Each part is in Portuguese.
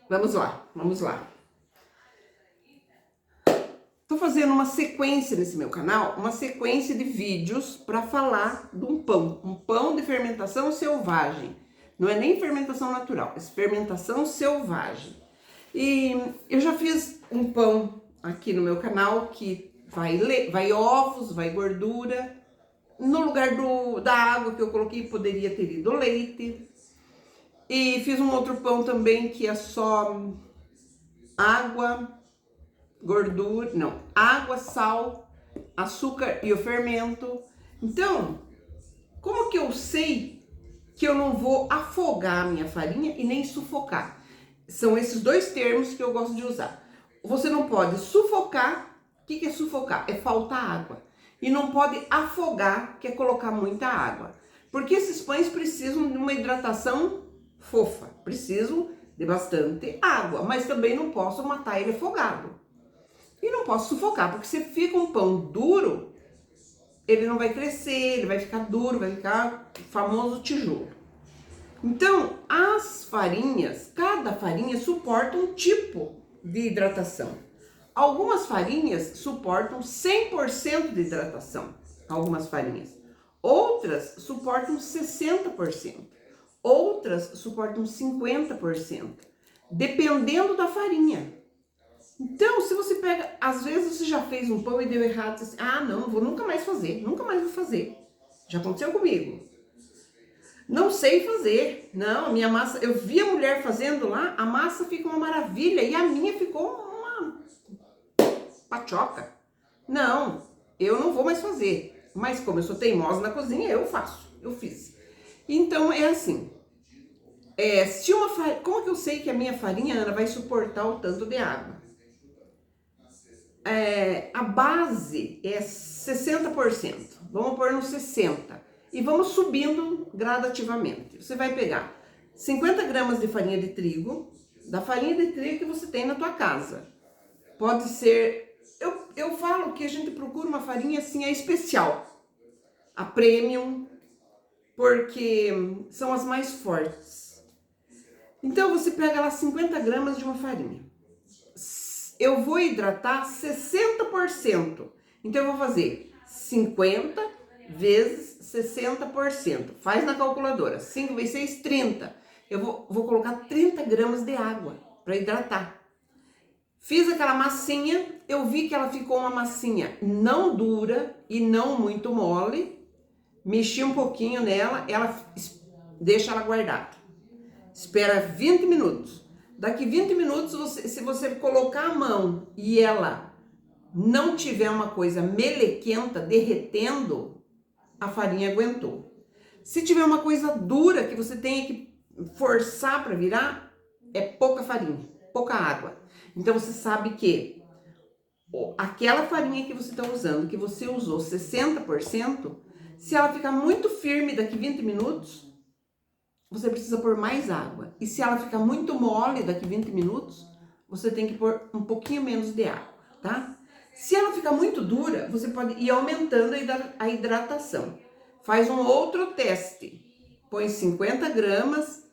Vamos lá, vamos lá. Tô fazendo uma sequência nesse meu canal, uma sequência de vídeos para falar de um pão de fermentação selvagem. Não é nem fermentação natural, é fermentação selvagem. E eu já fiz um pão aqui no meu canal que vai ovos, vai gordura. No lugar da água que eu coloquei, poderia ter ido leite. E fiz um outro pão também que é só água, gordura, não, água, sal, açúcar e o fermento. Então, como que eu sei que eu não vou afogar a minha farinha e nem sufocar? São esses dois termos que eu gosto de usar. Você não pode sufocar. O que é sufocar? É faltar água. E não pode afogar, que é colocar muita água. Porque esses pães precisam de uma hidratação fofa. Precisam de bastante água. Mas também não posso matar ele afogado. E não posso sufocar, porque se fica um pão duro, ele não vai crescer, ele vai ficar duro, vai ficar o famoso tijolo. Então, as farinhas, cada farinha suporta um tipo de hidratação. Algumas farinhas suportam 100% de hidratação, algumas farinhas. Outras suportam 60%, outras suportam 50%, dependendo da farinha. Então, se você pega, às vezes você já fez um pão e deu errado, você diz, ah, não vou nunca mais fazer, nunca mais vou fazer. Já aconteceu comigo. Não sei fazer. Não, minha massa, eu vi a mulher fazendo lá, a massa fica uma maravilha e a minha ficou uma pachoca. Não, eu não vou mais fazer. Mas como eu sou teimosa na cozinha, eu faço, eu fiz. Então é assim, se uma farinha, como que eu sei que a minha farinha, Ana, vai suportar o tanto de água? A base é 60%, vamos pôr no 60% e vamos subindo gradativamente. Você vai pegar 50 gramas de farinha de trigo, da farinha de trigo que você tem na tua casa. Pode ser, eu falo que a gente procura uma farinha assim, a especial, a premium, porque são as mais fortes. Então você pega lá 50 gramas de uma farinha. Eu vou hidratar 60%. Então, eu vou fazer 50 vezes 60%. Faz na calculadora. 5 vezes 6, 30. Eu vou colocar 30 gramas de água para hidratar. Fiz aquela massinha. Eu vi que ela ficou uma massinha não dura e não muito mole. Mexi um pouquinho nela. Deixa ela guardada. Espera 20 minutos. Daqui 20 minutos, se você colocar a mão e ela não tiver uma coisa melequenta, derretendo, a farinha aguentou. Se tiver uma coisa dura que você tenha que forçar para virar, é pouca farinha, pouca água. Então você sabe que aquela farinha que você está usando, que você usou 60%, se ela ficar muito firme daqui 20 minutos, você precisa pôr mais água. E se ela ficar muito mole daqui 20 minutos, você tem que pôr um pouquinho menos de água, tá? Se ela ficar muito dura, você pode ir aumentando a hidratação. Faz um outro teste. Põe 50 gramas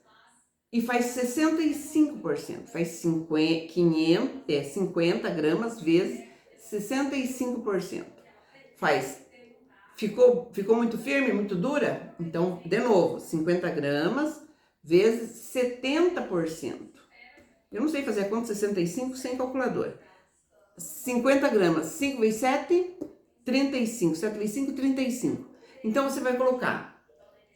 e faz 65%. Faz 50 gramas vezes 65%. Faz. Ficou muito firme, muito dura? Então, de novo, 50 gramas vezes 70%. Eu não sei fazer a conta, 65 sem calculadora. 50 gramas, 5 vezes 7, 35. 7 vezes 5, 35. Então, você vai colocar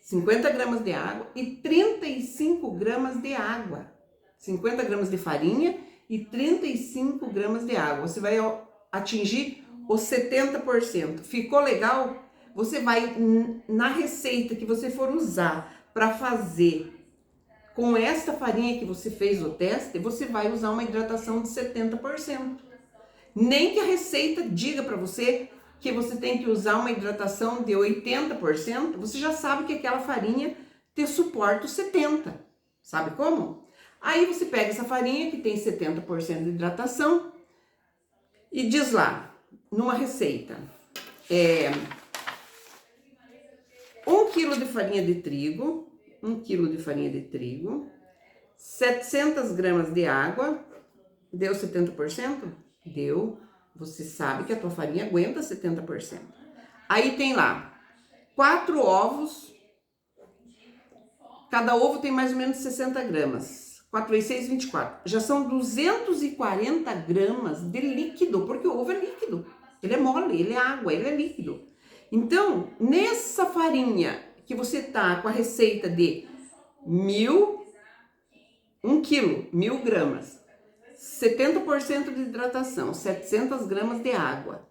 50 gramas de água e 35 gramas de água. 50 gramas de farinha e 35 gramas de água. Você vai atingir os 70%. Ficou legal? Você vai, na receita que você for usar para fazer com esta farinha que você fez o teste, você vai usar uma hidratação de 70%. Nem que a receita diga para você que você tem que usar uma hidratação de 80%, você já sabe que aquela farinha te suporta os 70%. Sabe como? Aí você pega essa farinha que tem 70% de hidratação e diz lá, numa receita, 1 quilo de farinha de trigo, 1 quilo de farinha de trigo, 700 gramas de água, deu 70%? Deu. Você sabe que a tua farinha aguenta 70%. Aí tem lá 4 ovos, cada ovo tem mais ou menos 60 gramas. 4 vezes 6, 24. Já são 240 gramas de líquido, porque o ovo é líquido. Ele é mole, ele é água, ele é líquido. Então, nessa farinha que você tá com a receita de 1 quilo, 1000 gramas, 70% de hidratação, 700 gramas de água,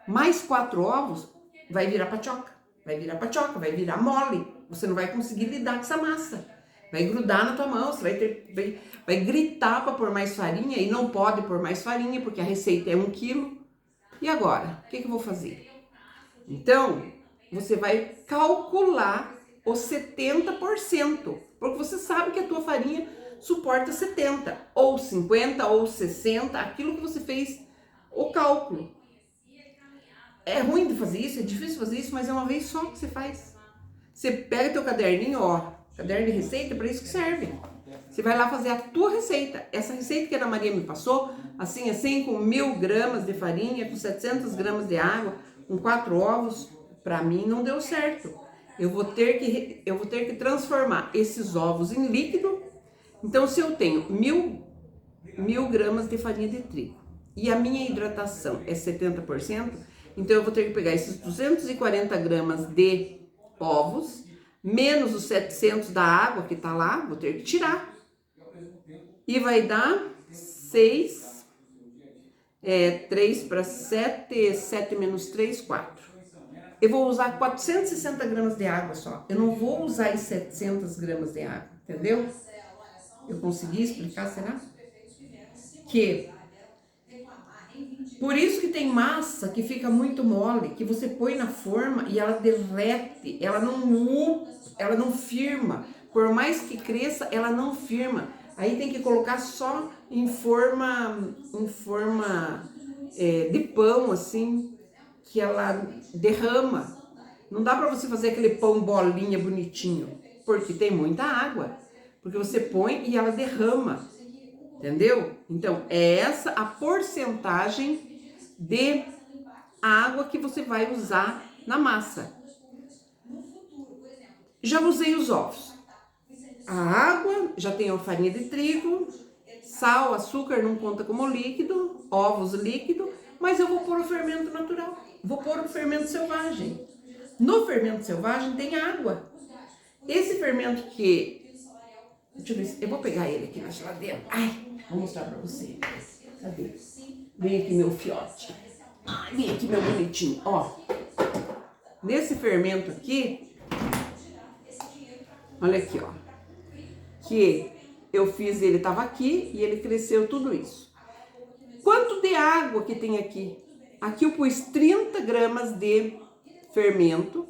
mais 4 ovos, vai virar paçoca, vai virar mole. Você não vai conseguir lidar com essa massa. Vai grudar na tua mão, você vai gritar para pôr mais farinha e não pode pôr mais farinha porque a receita é 1 quilo. E agora, o que eu vou fazer? Então, você vai calcular os 70%, porque você sabe que a tua farinha suporta 70, ou 50, ou 60, aquilo que você fez o cálculo. É ruim de fazer isso, é difícil fazer isso, mas é uma vez só que você faz. Você pega teu caderninho, ó, caderno de receita, é para isso que serve. Você vai lá fazer a tua receita. Essa receita que a Ana Maria me passou, assim, com 1000 gramas de farinha, com 700 gramas de água, com 4 ovos, para mim não deu certo. Eu vou ter que transformar esses ovos em líquido. Então, se eu tenho 1000 gramas de farinha de trigo e a minha hidratação é 70%, então eu vou ter que pegar esses 240 gramas de ovos, menos os 700 da água que tá lá, vou ter que tirar. E vai dar 6, 3 para 7, 7 menos 3, 4. Eu vou usar 460 gramas de água só. Eu não vou usar as 700 gramas de água, entendeu? Eu consegui explicar, será? Que por isso que tem massa que fica muito mole, que você põe na forma e ela derrete, ela não firma. Por mais que cresça, ela não firma. Aí tem que colocar só em forma de pão, assim, que ela derrama. Não dá para você fazer aquele pão bolinha bonitinho, porque tem muita água. Porque você põe e ela derrama, entendeu? Então, é essa a porcentagem de água que você vai usar na massa. Já usei os ovos. A água, já tenho a farinha de trigo, sal, açúcar não conta como líquido, ovos líquido, mas eu vou pôr o fermento natural, vou pôr o fermento selvagem. No fermento selvagem tem água. Esse fermento deixa eu ver, eu vou pegar ele aqui na geladeira. Ai, vou mostrar pra você. Cadê? Vem aqui meu fiote. Vem aqui meu bonitinho, ó. Nesse fermento aqui, olha aqui, ó. Que eu fiz, ele tava aqui e ele cresceu tudo isso. Quanto de água que tem aqui? Aqui eu pus 30 gramas de fermento,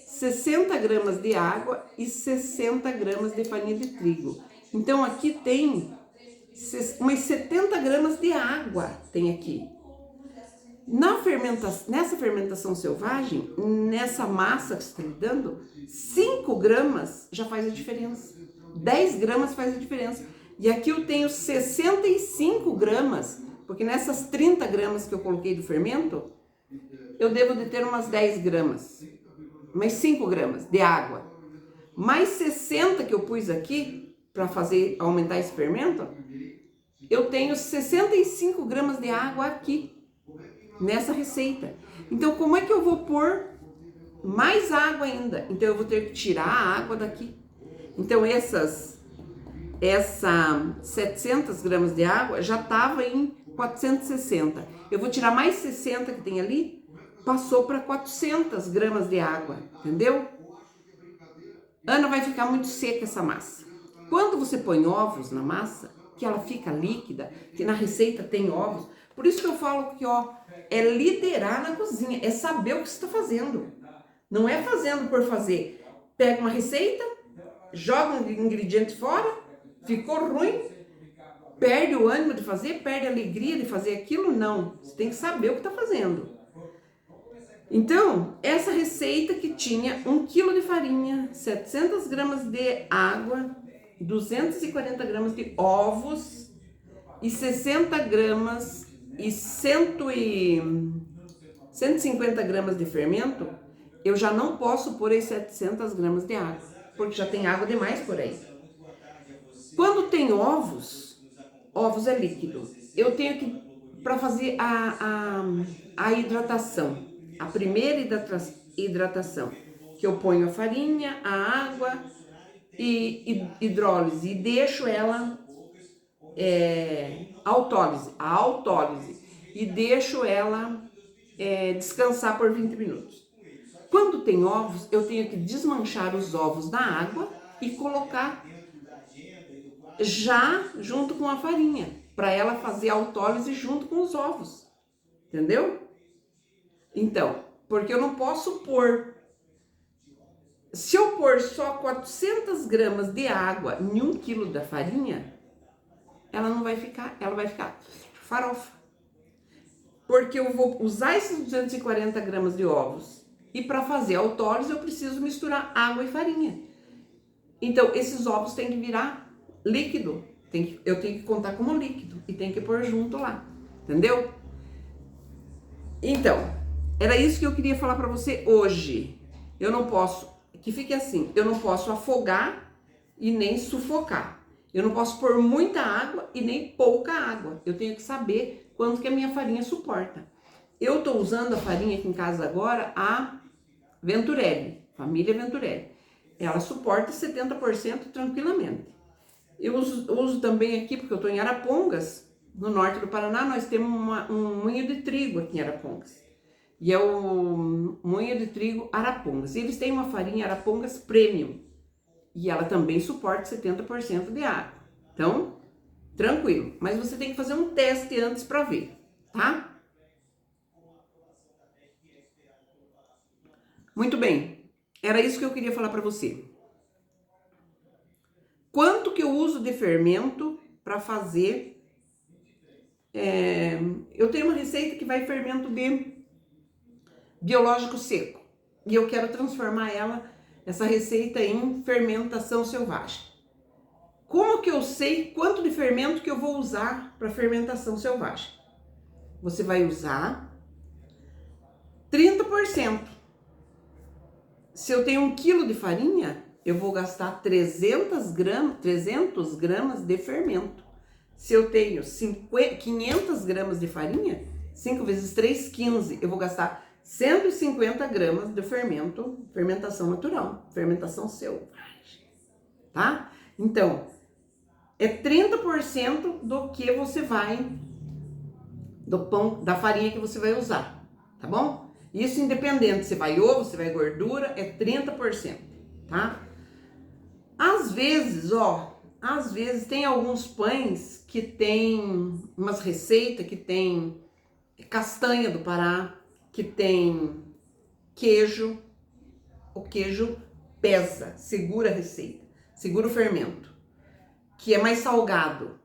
60 gramas de água e 60 gramas de farinha de trigo. Então aqui tem umas 70 gramas de água, tem aqui. Nessa fermentação selvagem, nessa massa que você está me dando, 5 gramas já faz a diferença. 10 gramas faz a diferença. E aqui eu tenho 65 gramas, porque nessas 30 gramas que eu coloquei do fermento, eu devo de ter umas 10 gramas. Mais 5 gramas de água. Mais 60 que eu pus aqui, para aumentar esse fermento, eu tenho 65 gramas de água aqui, nessa receita. Então, como é que eu vou pôr mais água ainda? Então, eu vou ter que tirar a água daqui. Então, essa 700 gramas de água já estava em 460. Eu vou tirar mais 60 que tem ali, passou para 400 gramas de água, entendeu? Ana, vai ficar muito seca essa massa. Quando você põe ovos na massa, que ela fica líquida, que na receita tem ovos, por isso que eu falo que, ó, é liderar na cozinha, é saber o que você está fazendo. Não é fazendo por fazer. Pega uma receita, joga um ingrediente fora, ficou ruim, perde o ânimo de fazer, perde a alegria de fazer aquilo, não. Você tem que saber o que está fazendo. Então, essa receita que tinha 1 quilo de farinha, 700 gramas de água 240 gramas de ovos e 60 gramas e 150 gramas de fermento, eu já não posso pôr aí 700 gramas de água, porque já tem água demais por aí. Quando tem ovos é líquido. Eu tenho que, para fazer a hidratação, a primeira hidratação, que eu ponho a farinha, a água e hidrólise e deixo ela a autólise e deixo ela descansar por 20 minutos. Quando tem ovos, eu tenho que desmanchar os ovos da água e colocar já junto com a farinha, para ela fazer a autólise junto com os ovos, entendeu? Então, porque eu não posso pôr, se eu pôr só 400 gramas de água em 1 quilo da farinha, ela vai ficar farofa. Porque eu vou usar esses 240 gramas de ovos e para fazer a autólise eu preciso misturar água e farinha. Então, esses ovos têm que virar líquido, eu tenho que contar como líquido e tem que pôr junto lá, entendeu? Então, era isso que eu queria falar para você hoje. Eu não posso, que fique assim, eu não posso afogar e nem sufocar. Eu não posso pôr muita água e nem pouca água. Eu tenho que saber quanto que a minha farinha suporta. Eu tô usando a farinha aqui em casa agora, a Venturelli, família Venturelli. Ela suporta 70% tranquilamente. Eu uso também aqui, porque eu estou em Arapongas, no norte do Paraná, nós temos um moinho de trigo aqui em Arapongas. E é o moinho de trigo Arapongas. E eles têm uma farinha Arapongas Premium. E ela também suporta 70% de água. Então, tranquilo. Mas você tem que fazer um teste antes para ver, tá? Muito bem. Era isso que eu queria falar para você. Quanto que eu uso de fermento para fazer? Eu tenho uma receita que vai fermento de biológico seco. E eu quero transformar essa receita em fermentação selvagem. Como que eu sei quanto de fermento que eu vou usar para fermentação selvagem? Você vai usar 30%. Se eu tenho 1 quilo de farinha, eu vou gastar 300 gramas de fermento. Se eu tenho 500 gramas de farinha, 5 vezes 3, 15. Eu vou gastar 150 gramas de fermentação natural, fermentação selvagem, tá? Então, é 30% do que você do pão, da farinha que você vai usar, tá bom? Isso independente, se vai ovo, se vai gordura, é 30%, tá? Às vezes tem alguns pães que tem umas receitas que tem castanha do Pará, que tem queijo. O queijo pesa, segura a receita, segura o fermento, que é mais salgado,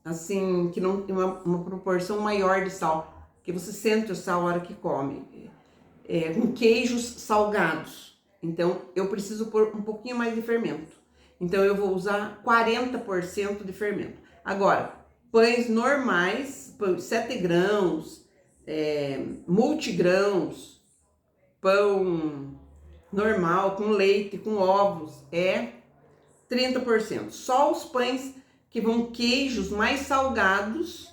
assim, que não tem uma proporção maior de sal, que você sente o sal na hora que come, com queijos salgados. Então, eu preciso pôr um pouquinho mais de fermento. Então, eu vou usar 40% de fermento. Agora, pães normais, 7 grãos, multigrãos, pão normal, com leite, com ovos, é 30%. Só os pães que vão queijos mais salgados,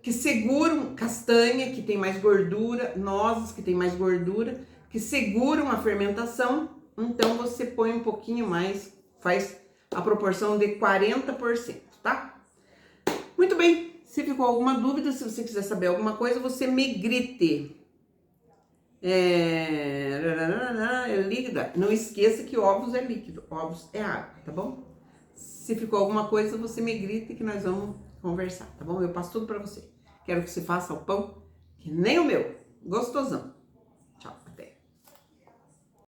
que seguram castanha, que tem mais gordura, nozes, que tem mais gordura, que seguram a fermentação, então você põe um pouquinho mais, faz a proporção de 40%, tá? Muito bem, se ficou alguma dúvida, se você quiser saber alguma coisa, você me grite. É líquido. Não esqueça que ovos é líquido, ovos é água, tá bom? Se ficou alguma coisa, você me grite que nós vamos conversar, tá bom? Eu passo tudo pra você. Quero que você faça o pão que nem o meu, gostosão.